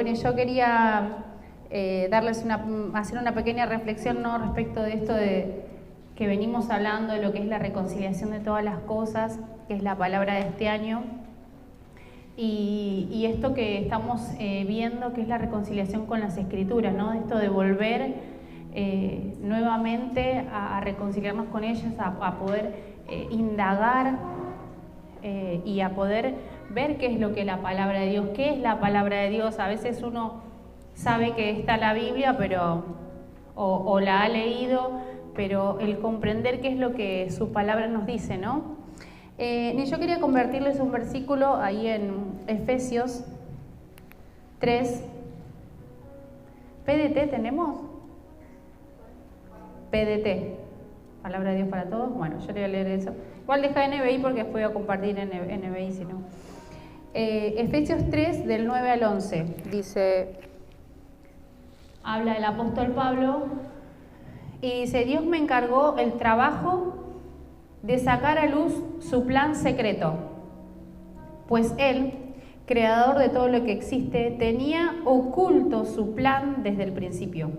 Bueno, yo quería hacer una pequeña reflexión, ¿no?, respecto de esto de que venimos hablando, de lo que es la reconciliación de todas las cosas, que es la palabra de este año, y esto que estamos viendo, que es la reconciliación con las Escrituras, ¿no?, esto de volver nuevamente a reconciliarnos con ellas, a poder indagar y a poder ver qué es lo que es la palabra de Dios, qué es la palabra de Dios. A veces uno sabe que está la Biblia, pero o la ha leído, pero el comprender qué es lo que su palabra nos dice, ¿no? Yo quería convertirles un versículo ahí en Efesios 3. ¿PDT tenemos? PDT, Palabra de Dios para Todos. Bueno, yo le voy a leer eso. Igual deja NBI porque después voy a compartir en NBI, si no. Efesios 3, del 9 al 11, dice, habla el apóstol Pablo, y dice: Dios me encargó el trabajo de sacar a luz su plan secreto, pues Él, creador de todo lo que existe, tenía oculto su plan desde el principio.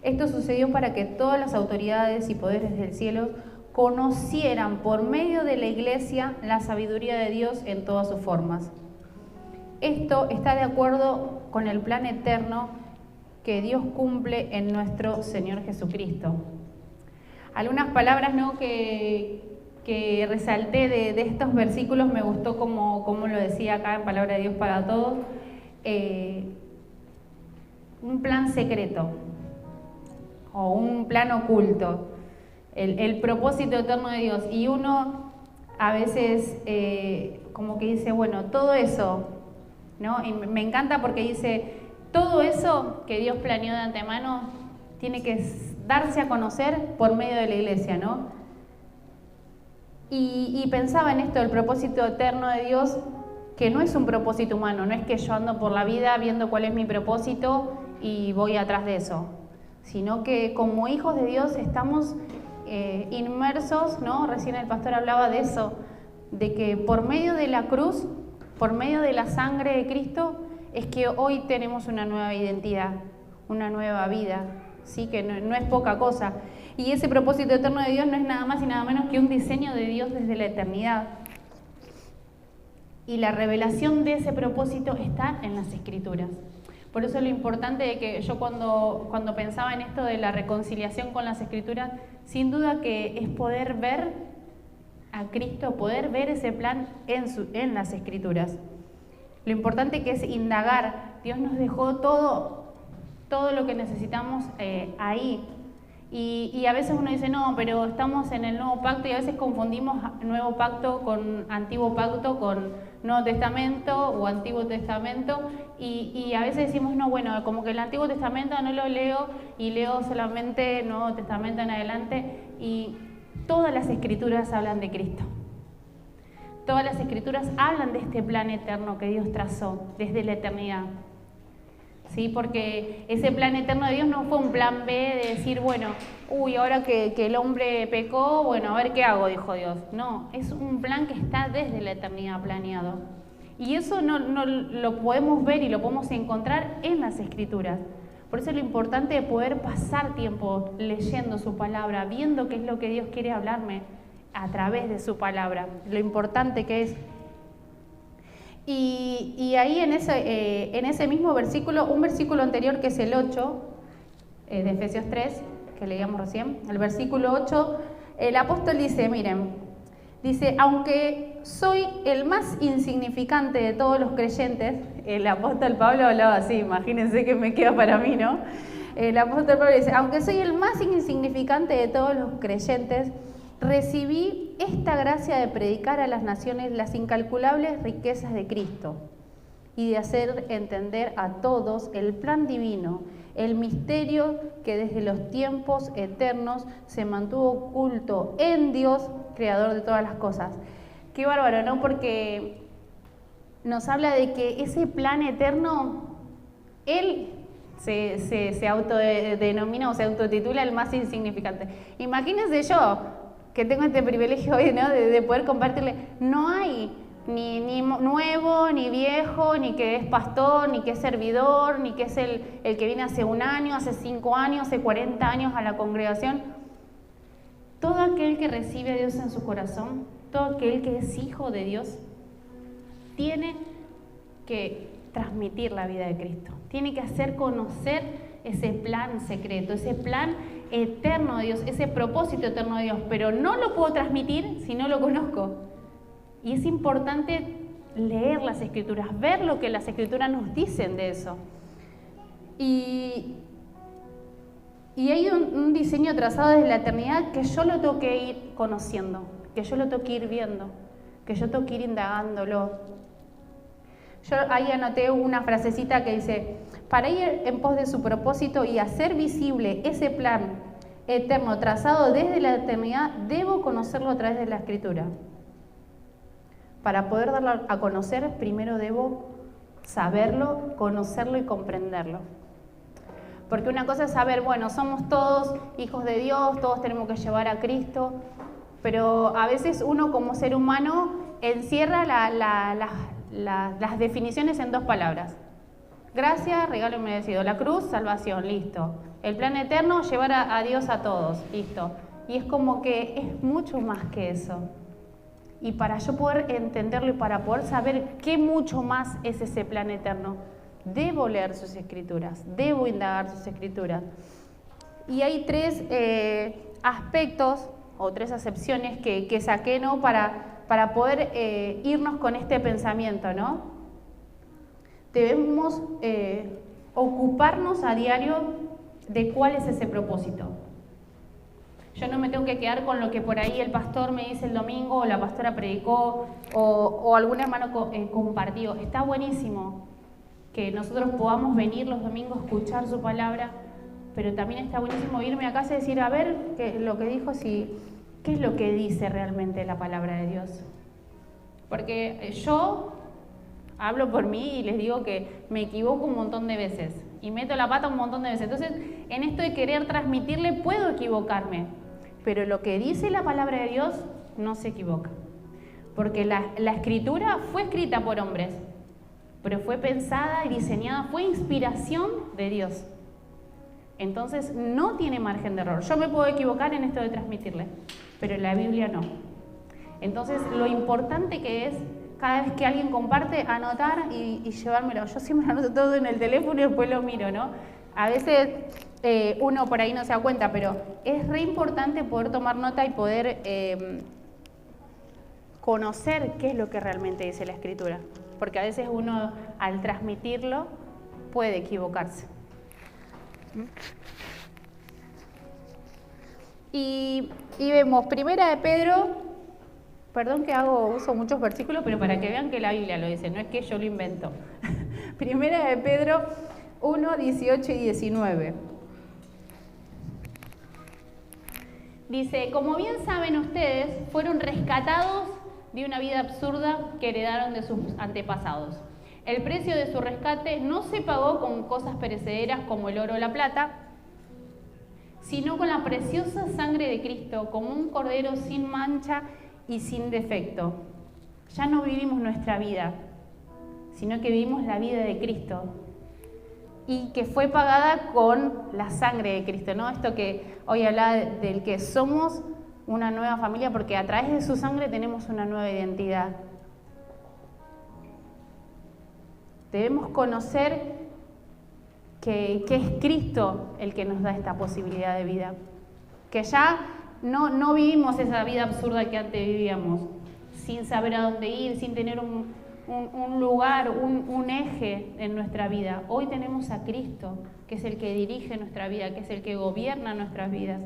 Esto sucedió para que todas las autoridades y poderes del cielo conocieran por medio de la Iglesia la sabiduría de Dios en todas sus formas. Esto está de acuerdo con el plan eterno que Dios cumple en nuestro Señor Jesucristo. Algunas palabras, ¿no?, que resalté de estos versículos, me gustó como lo decía acá en Palabra de Dios para Todos. Un plan secreto o un plan oculto, el propósito eterno de Dios. Y uno a veces como que dice, bueno, todo eso, ¿no? Y me encanta porque dice, todo eso que Dios planeó de antemano tiene que darse a conocer por medio de la Iglesia, ¿no? Y pensaba en esto, el propósito eterno de Dios, que no es un propósito humano, no es que yo ando por la vida viendo cuál es mi propósito y voy atrás de eso, sino que como hijos de Dios estamos inmersos, ¿no? Recién el pastor hablaba de eso, de que por medio de la cruz, por medio de la sangre de Cristo, es que hoy tenemos una nueva identidad, una nueva vida, ¿sí? Que no es poca cosa. Y ese propósito eterno de Dios no es nada más y nada menos que un diseño de Dios desde la eternidad. Y la revelación de ese propósito está en las Escrituras. Por eso lo importante de que yo cuando pensaba en esto de la reconciliación con las Escrituras, sin duda que es poder ver a Cristo, poder ver ese plan en las Escrituras. Lo importante que es indagar. Dios nos dejó todo lo que necesitamos ahí. Y a veces uno dice, no, pero estamos en el Nuevo Pacto, y a veces confundimos Nuevo Pacto con Antiguo Pacto, con Nuevo Testamento o Antiguo Testamento, y a veces decimos, no, bueno, como que el Antiguo Testamento no lo leo y leo solamente Nuevo Testamento en adelante, y todas las Escrituras hablan de Cristo. Todas las Escrituras hablan de este plan eterno que Dios trazó desde la eternidad. ¿Sí? Porque ese plan eterno de Dios no fue un plan B de decir, bueno, ahora que el hombre pecó, bueno, a ver qué hago, dijo Dios. No, es un plan que está desde la eternidad planeado. Y eso no lo podemos ver y lo podemos encontrar en las Escrituras. Por eso es lo importante de poder pasar tiempo leyendo su palabra, viendo qué es lo que Dios quiere hablarme a través de su palabra, lo importante que es. Y ahí en ese mismo versículo, un versículo anterior que es el 8, de Efesios 3, que leíamos recién, el versículo 8, el apóstol dice, miren, dice, aunque soy el más insignificante de todos los creyentes, el apóstol Pablo hablaba así, imagínense que me queda para mí, ¿no? El apóstol Pablo dice, aunque soy el más insignificante de todos los creyentes, recibí esta gracia de predicar a las naciones las incalculables riquezas de Cristo y de hacer entender a todos el plan divino, el misterio que desde los tiempos eternos se mantuvo oculto en Dios, creador de todas las cosas. Qué bárbaro, ¿no? Porque nos habla de que ese plan eterno, Él se autodenomina o se autotitula el más insignificante. Imagínense yo, que tengo este privilegio hoy, ¿no?, de poder compartirle. No hay ni nuevo, ni viejo, ni que es pastor, ni que es servidor, ni que es el que viene hace 1 año, hace 5 años, hace 40 años a la congregación. Todo aquel que recibe a Dios en su corazón, todo aquel que es hijo de Dios, tiene que transmitir la vida de Cristo. Tiene que hacer conocer ese plan secreto, ese plan eterno de Dios, ese propósito eterno de Dios. Pero no lo puedo transmitir si no lo conozco. Y es importante leer las Escrituras, ver lo que las Escrituras nos dicen de eso. Y hay un diseño trazado desde la eternidad que yo lo tengo que ir conociendo, que yo lo tengo que ir viendo, que yo tengo que ir indagándolo. Yo ahí anoté una frasecita que dice: para ir en pos de su propósito y hacer visible ese plan eterno trazado desde la eternidad, debo conocerlo a través de la Escritura. Para poder darlo a conocer, primero debo saberlo, conocerlo y comprenderlo. Porque una cosa es saber, bueno, somos todos hijos de Dios, todos tenemos que llevar a Cristo, pero a veces uno como ser humano encierra las definiciones en 2 palabras. Gracia, regalo inmerecido. La cruz, salvación, listo. El plan eterno, llevar a Dios a todos, listo. Y es como que es mucho más que eso. Y para yo poder entenderlo y para poder saber qué mucho más es ese plan eterno, debo leer sus Escrituras, debo indagar sus Escrituras. Y hay 3 aspectos o 3 acepciones que saqué, ¿no?, para poder irnos con este pensamiento, ¿no? Debemos ocuparnos a diario de cuál es ese propósito. Yo no me tengo que quedar con lo que por ahí el pastor me dice el domingo, o la pastora predicó, o algún hermano compartió. Está buenísimo que nosotros podamos venir los domingos a escuchar su palabra, pero también está buenísimo irme a casa y decir, a ver, lo que dijo, ¿qué es lo que dice realmente la palabra de Dios? Porque yo hablo por mí y les digo que me equivoco un montón de veces y meto la pata un montón de veces. Entonces, en esto de querer transmitirle puedo equivocarme, pero lo que dice la palabra de Dios no se equivoca. Porque la Escritura fue escrita por hombres, pero fue pensada y diseñada, fue inspiración de Dios. Entonces, no tiene margen de error. Yo me puedo equivocar en esto de transmitirle, pero la Biblia no. Entonces, lo importante que es, cada vez que alguien comparte, anotar y llevármelo. Yo siempre anoto todo en el teléfono y después lo miro, ¿no? A veces uno por ahí no se da cuenta, pero es re importante poder tomar nota y poder conocer qué es lo que realmente dice la Escritura. Porque a veces uno, al transmitirlo, puede equivocarse. Y vemos, 1 de Pedro, perdón que uso muchos versículos, pero para que vean que la Biblia lo dice, no es que yo lo invento. 1 de Pedro 1, 18 y 19. Dice, como bien saben ustedes, fueron rescatados de una vida absurda que heredaron de sus antepasados. El precio de su rescate no se pagó con cosas perecederas como el oro o la plata, sino con la preciosa sangre de Cristo, como un cordero sin mancha y sin defecto. Ya no vivimos nuestra vida, sino que vivimos la vida de Cristo y que fue pagada con la sangre de Cristo, ¿no? Esto que hoy hablaba del que somos una nueva familia, porque a través de su sangre tenemos una nueva identidad. Debemos conocer que es Cristo el que nos da esta posibilidad de vida, que ya no vivimos esa vida absurda que antes vivíamos, sin saber a dónde ir, sin tener un lugar, un eje en nuestra vida. Hoy tenemos a Cristo, que es el que dirige nuestra vida, que es el que gobierna nuestras vidas.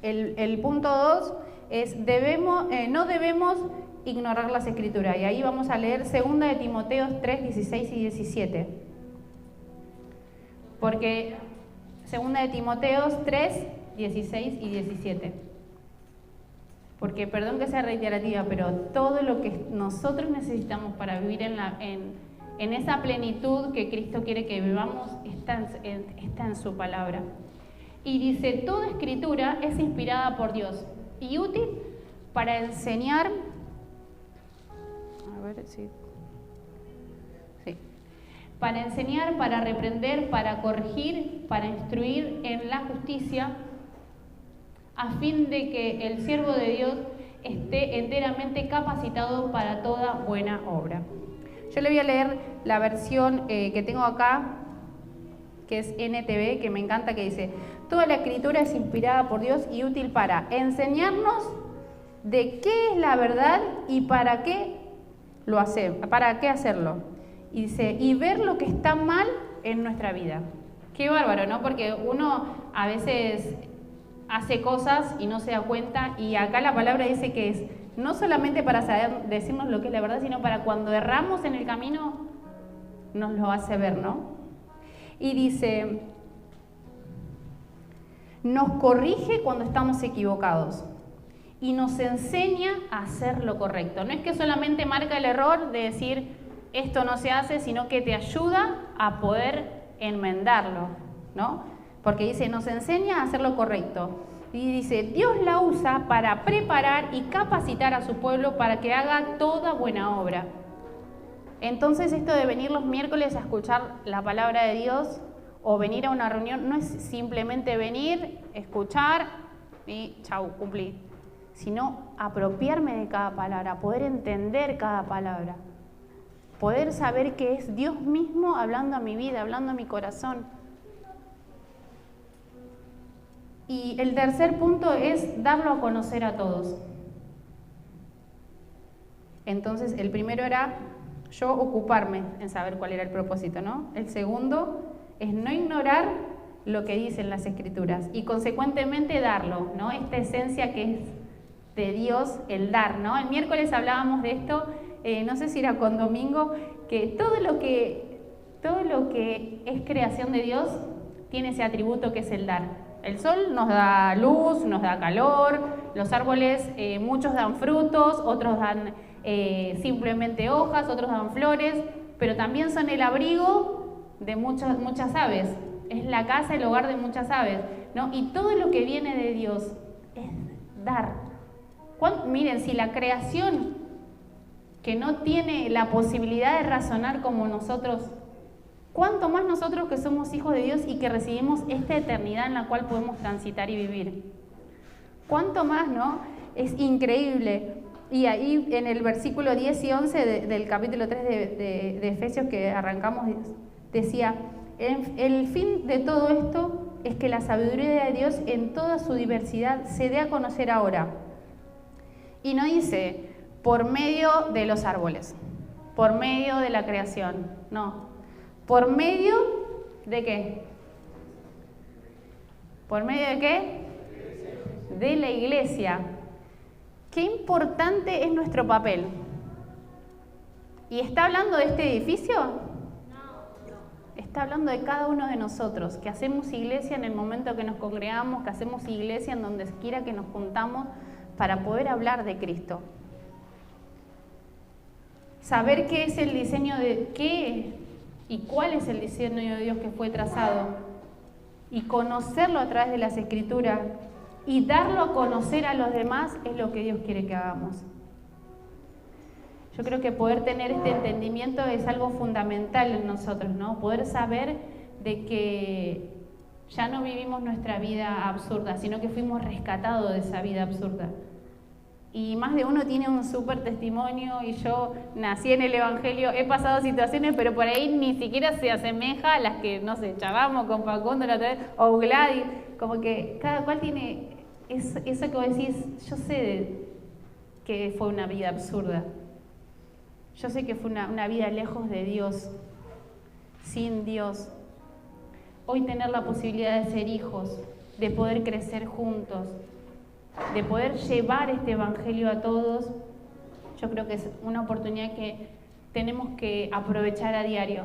El punto 2 es, no debemos ignorar las Escrituras. Y ahí vamos a leer 2 de Timoteo 3, 16 y 17. Porque 2 de Timoteo 3, 16 y 17. Porque, perdón que sea reiterativa, pero todo lo que nosotros necesitamos para vivir en esa plenitud que Cristo quiere que vivamos está en su palabra. Y dice, toda Escritura es inspirada por Dios y útil para enseñar, ver si... Sí. Para enseñar, para reprender, para corregir, para instruir en la justicia, a fin de que el siervo de Dios esté enteramente capacitado para toda buena obra. Yo le voy a leer la versión que tengo acá, que es NTV, que me encanta, que dice: toda la escritura es inspirada por Dios y útil para enseñarnos de qué es la verdad y para qué hacerlo. Y dice, y ver lo que está mal en nuestra vida. Qué bárbaro, ¿no? Porque uno a veces hace cosas y no se da cuenta, y acá la palabra dice que es no solamente para saber decirnos lo que es la verdad, sino para cuando erramos en el camino, nos lo hace ver, ¿no? Y dice, nos corrige cuando estamos equivocados y nos enseña a hacer lo correcto. No es que solamente marca el error de decir esto no se hace, sino que te ayuda a poder enmendarlo, ¿no? Porque dice, nos enseña a hacer lo correcto. Y dice, Dios la usa para preparar y capacitar a su pueblo para que haga toda buena obra. Entonces esto de venir los miércoles a escuchar la palabra de Dios o venir a una reunión no es simplemente venir, escuchar y chau, cumplí, sino apropiarme de cada palabra, poder entender cada palabra, poder saber que es Dios mismo hablando a mi vida, hablando a mi corazón. Y el tercer punto es darlo a conocer a todos. Entonces, el primero era yo ocuparme en saber cuál era el propósito, ¿no? El segundo es no ignorar lo que dicen las Escrituras y consecuentemente darlo, ¿no? Esta esencia que es de Dios, el dar, ¿no? El miércoles hablábamos de esto, no sé si era con Domingo, que todo lo que es creación de Dios tiene ese atributo que es el dar. El sol nos da luz, nos da calor, los árboles, muchos dan frutos, otros dan simplemente hojas, otros dan flores, pero también son el abrigo de muchas aves, es la casa, el hogar de muchas aves, ¿no? Y todo lo que viene de Dios es dar. Miren, si la creación, que no tiene la posibilidad de razonar como nosotros, ¿cuánto más nosotros que somos hijos de Dios y que recibimos esta eternidad en la cual podemos transitar y vivir? ¿Cuánto más, no? Es increíble. Y ahí en el versículo 10 y 11 del capítulo 3 de Efesios que arrancamos, decía, el fin de todo esto es que la sabiduría de Dios en toda su diversidad se dé a conocer ahora. Y no dice, por medio de los árboles, por medio de la creación, no. ¿Por medio de qué? ¿Por medio de qué? De la iglesia. Qué importante es nuestro papel. ¿Y está hablando de este edificio? No. Está hablando de cada uno de nosotros, que hacemos iglesia en el momento que nos congregamos, que hacemos iglesia en donde quiera que nos juntamos para poder hablar de Cristo. Saber qué es el diseño de qué y cuál es el diseño de Dios que fue trazado y conocerlo a través de las Escrituras y darlo a conocer a los demás es lo que Dios quiere que hagamos. Yo creo que poder tener este entendimiento es algo fundamental en nosotros, ¿no? Poder saber de que ya no vivimos nuestra vida absurda, sino que fuimos rescatados de esa vida absurda. Y más de uno tiene un súper testimonio, y yo nací en el Evangelio, he pasado situaciones, pero por ahí ni siquiera se asemeja a las que, no sé, charlamos con Facundo la otra vez, o Gladys, como que cada cual tiene eso que vos decís, yo sé que fue una vida absurda, yo sé que fue una vida lejos de Dios, sin Dios. Hoy tener la posibilidad de ser hijos, de poder crecer juntos, de poder llevar este evangelio a todos, yo creo que es una oportunidad que tenemos que aprovechar a diario.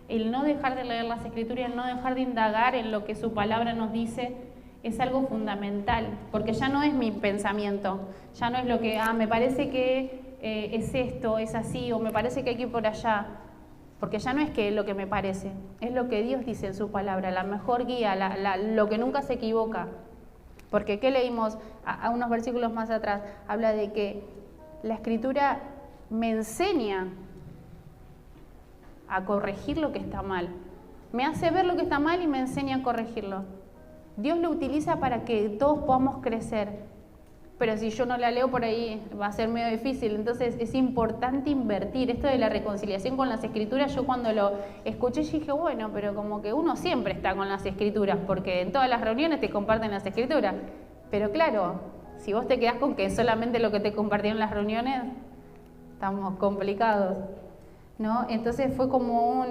El no dejar de leer las Escrituras, el no dejar de indagar en lo que su palabra nos dice, es algo fundamental, porque ya no es mi pensamiento, ya no es lo que, me parece que es esto, es así, o me parece que hay que ir por allá, porque ya no es que lo que me parece, es lo que Dios dice en su palabra, la mejor guía, lo que nunca se equivoca. Porque, ¿qué leímos a unos versículos más atrás? Habla de que la Escritura me enseña a corregir lo que está mal. Me hace ver lo que está mal y me enseña a corregirlo. Dios lo utiliza para que todos podamos crecer. Pero si yo no la leo por ahí va a ser medio difícil. Entonces es importante invertir. Esto de la reconciliación con las escrituras, yo cuando lo escuché dije, bueno, pero como que uno siempre está con las escrituras, porque en todas las reuniones te comparten las escrituras. Pero claro, si vos te quedás con que solamente lo que te compartieron en las reuniones, estamos complicados, ¿no? Entonces fue como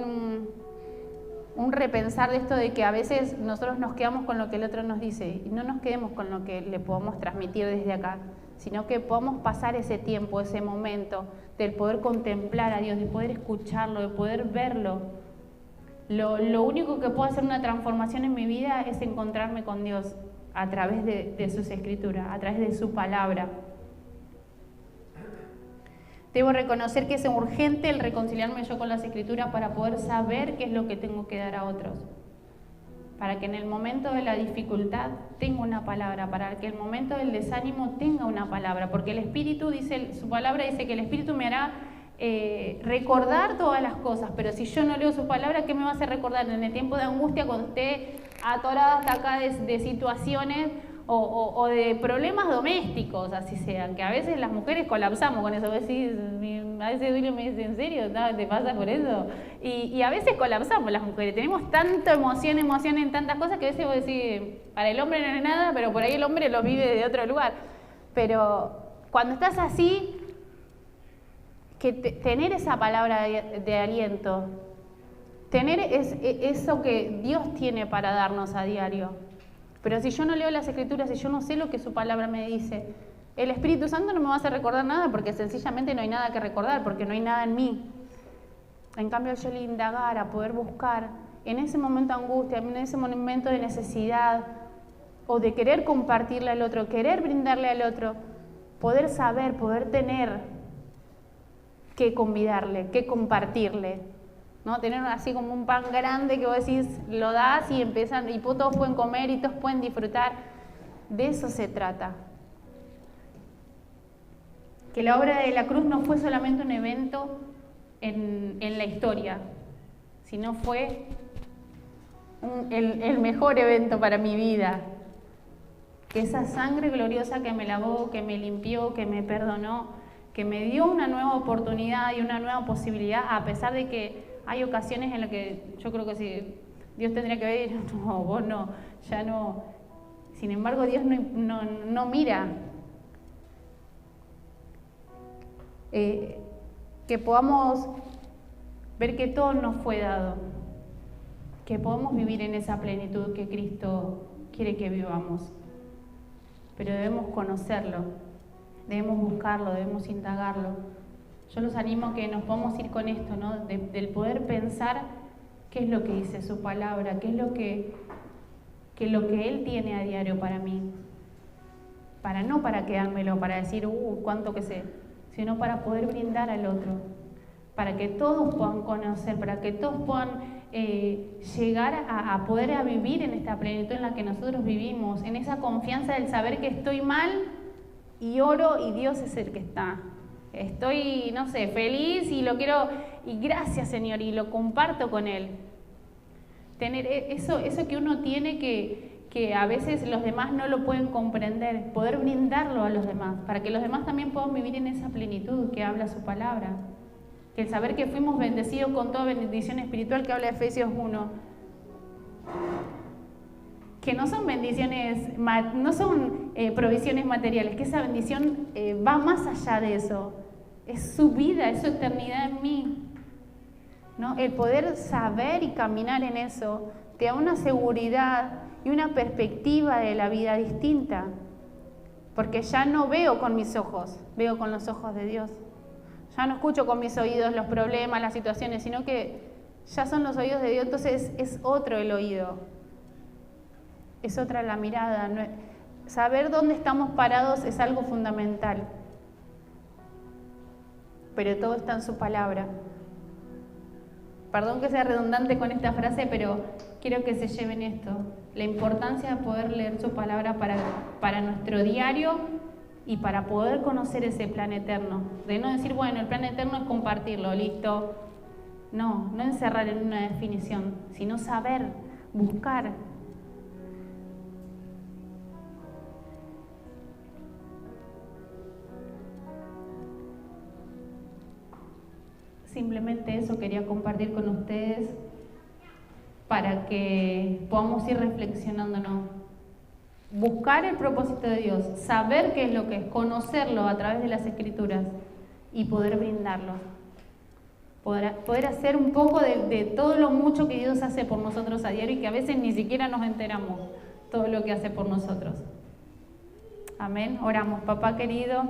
un repensar de esto de que a veces nosotros nos quedamos con lo que el otro nos dice y no nos quedemos con lo que le podamos transmitir desde acá, sino que podamos pasar ese tiempo, ese momento del poder contemplar a Dios, de poder escucharlo, de poder verlo. Lo único que puede hacer una transformación en mi vida es encontrarme con Dios a través de sus escrituras, a través de su palabra. Debo reconocer que es urgente el reconciliarme yo con las escrituras para poder saber qué es lo que tengo que dar a otros. Para que en el momento de la dificultad tenga una palabra, para que en el momento del desánimo tenga una palabra. Porque el Espíritu dice, su palabra dice que el Espíritu me hará recordar todas las cosas. Pero si yo no leo su palabra, ¿qué me va a hacer recordar en el tiempo de angustia cuando esté atorada hasta acá de situaciones o de problemas domésticos, así sean, que a veces las mujeres colapsamos con eso? A veces Duilio me dice, ¿en serio? ¿Te pasa por eso? Y a veces colapsamos las mujeres, tenemos tanta emoción en tantas cosas que a veces vos decís, para el hombre no es nada, pero por ahí el hombre lo vive de otro lugar. Pero cuando estás así, que tener esa palabra de aliento, tener eso que Dios tiene para darnos a diario. Pero si yo no leo las escrituras, si yo no sé lo que su palabra me dice, el Espíritu Santo no me va a hacer recordar nada, porque sencillamente no hay nada que recordar, porque no hay nada en mí. En cambio, yo le indagar, a poder buscar, en ese momento de angustia, en ese momento de necesidad, o de querer compartirle al otro, querer brindarle al otro, poder saber, poder tener qué convidarle, qué compartirle. ¿No? Tener así como un pan grande que vos decís, lo das y empiezan, y todos pueden comer y todos pueden disfrutar. De eso se trata. Que la obra de la cruz no fue solamente un evento en la historia, sino fue el mejor evento para mi vida. Que esa sangre gloriosa que me lavó, que me limpió, que me perdonó, que me dio una nueva oportunidad y una nueva posibilidad, a pesar de que hay ocasiones en las que yo creo que si Dios tendría que ver, no, vos no, ya no. Sin embargo, Dios no mira. Que podamos ver que todo nos fue dado, que podamos vivir en esa plenitud que Cristo quiere que vivamos. Pero debemos conocerlo, debemos buscarlo, debemos indagarlo. Yo los animo a que nos podamos ir con esto, ¿no? Del poder pensar qué es lo que dice su palabra, qué es lo que Él tiene a diario para mí. No para quedármelo, para decir, cuánto que sé, sino para poder brindar al otro, para que todos puedan conocer, para que todos puedan llegar a poder vivir en esta plenitud en la que nosotros vivimos, en esa confianza del saber que estoy mal y oro y Dios es el que está. Estoy, no sé, feliz y lo quiero, y gracias Señor, y lo comparto con Él. Tener eso que uno tiene que a veces los demás no lo pueden comprender, poder brindarlo a los demás, para que los demás también puedan vivir en esa plenitud que habla su palabra. Que el saber que fuimos bendecidos con toda bendición espiritual que habla Efesios 1, que no son bendiciones, no son provisiones materiales, que esa bendición va más allá de eso. Es su vida, es su eternidad en mí, ¿no? El poder saber y caminar en eso te da una seguridad y una perspectiva de la vida distinta, porque ya no veo con mis ojos, veo con los ojos de Dios. Ya no escucho con mis oídos los problemas, las situaciones, sino que ya son los oídos de Dios, entonces es otro el oído, es otra la mirada. Saber dónde estamos parados es algo fundamental, pero todo está en su palabra. Perdón que sea redundante con esta frase, pero quiero que se lleven esto, la importancia de poder leer su palabra para nuestro diario y para poder conocer ese plan eterno. De no decir, bueno, el plan eterno es compartirlo, listo. No, no encerrar en una definición, sino saber, buscar. Simplemente eso quería compartir con ustedes para que podamos ir reflexionándonos. Buscar el propósito de Dios, saber qué es lo que es, conocerlo a través de las Escrituras y poder brindarlo. Poder hacer un poco de todo lo mucho que Dios hace por nosotros a diario y que a veces ni siquiera nos enteramos todo lo que hace por nosotros. Amén. Oramos. Papá querido,